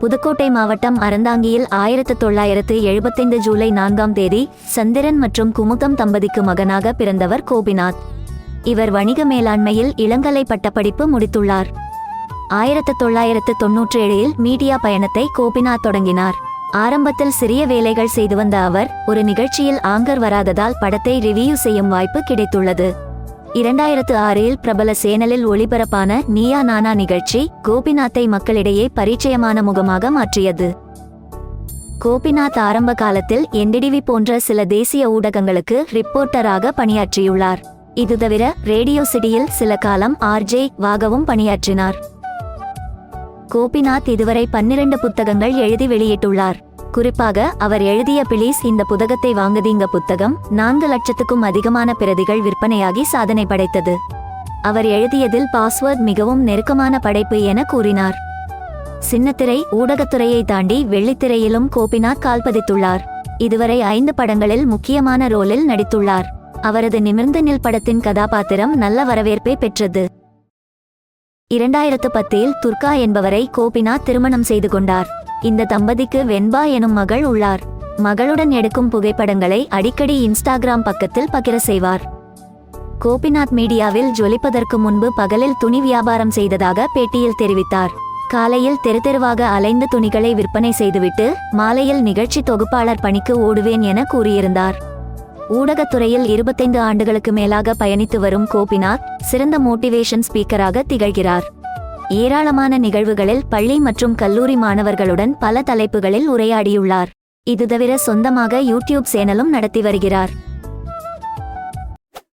புதுக்கோட்டை மாவட்டம் அறந்தாங்கியில் 1975 ஜூலை 4ஆம் தேதி சந்திரன் மற்றும் குமுதம் தம்பதிக்கு மகனாக பிறந்தவர் கோபிநாத். இவர் வணிக மேலாண்மையில் இளங்கலை பட்டப்படிப்பு முடித்துள்ளார். 1997இல் மீடியா பயணத்தை கோபிநாத் தொடங்கினார். ஆரம்பத்தில் சிறிய வேலைகள் செய்து வந்த அவர் ஒரு நிகழ்ச்சியில் ஆங்கர் வராததால் படத்தை ரிவ்யூ செய்யும் வாய்ப்பு கிடைத்துள்ளது. 2006இல் பிரபல சேனலில் ஒளிபரப்பான நீயா நானா நிகழ்ச்சி கோபிநாத்தை மக்களிடையே பரிச்சயமான முகமாக மாற்றியது. கோபிநாத் ஆரம்ப காலத்தில் என்டிடிவி போன்ற சில தேசிய ஊடகங்களுக்கு ரிப்போர்ட்டராக பணியாற்றியுள்ளார். இது தவிர ரேடியோ சிட்டியில் சில காலம் ஆர்ஜே வாகவும் பணியாற்றினார். கோபிநாத் இதுவரை 12 புத்தகங்கள் எழுதி வெளியிட்டுள்ளார். குறிப்பாக அவர் எழுதிய பிளீஸ் இந்த புத்தகத்தை வாங்குதீங்க புத்தகம் 4 லட்சத்துக்கும் அதிகமான பிரதிகள் விற்பனையாகி சாதனை படைத்தது. அவர் எழுதியதில் பாஸ்வேர்ட் மிகவும் நெருக்கமான படைப்பு என கூறினார். சின்னத்திரை ஊடகத்துறையை தாண்டி வெள்ளித்திரையிலும் கோபிநாத் கால்பதித்துள்ளார். இதுவரை 5 படங்களில் முக்கியமான ரோலில் நடித்துள்ளார். அவரது நிமிர்ந்து நில் படத்தின் கதாபாத்திரம் நல்ல வரவேற்பை பெற்றது. 2010இல் துர்கா என்பவரை கோபிநாத் திருமணம் செய்து கொண்டார். இந்த தம்பதிக்கு வெண்பா எனும் மகள் உள்ளார். மகளுடன் எடுக்கும் புகைப்படங்களை அடிக்கடி இன்ஸ்டாகிராம் பக்கத்தில் பகிர செய்வார். கோபிநாத் மீடியாவில் ஜொலிப்பதற்கு முன்பு பகலில் துணி வியாபாரம் செய்ததாக பேட்டியில் தெரிவித்தார். காலையில் தெரு தெருவாக அலைந்து துணிகளை விற்பனை செய்துவிட்டு மாலையில் நிகழ்ச்சி தொகுப்பாளர் பணிக்கு ஓடுவேன் என கூறியிருந்தார். ஊடகத்துறையில் 25 ஆண்டுகளுக்கு மேலாக பயணித்து வரும் கோபிநாத் சிறந்த மோட்டிவேஷன் ஸ்பீக்கராக திகழ்கிறார். ஏராளமான நிகழ்வுகளில் பள்ளி மற்றும் கல்லூரி மாணவர்களுடன் பல தலைப்புகளில் உரையாடியுள்ளார். இது தவிர சொந்தமாக யூடியூப் சேனலும் நடத்தி வருகிறார்.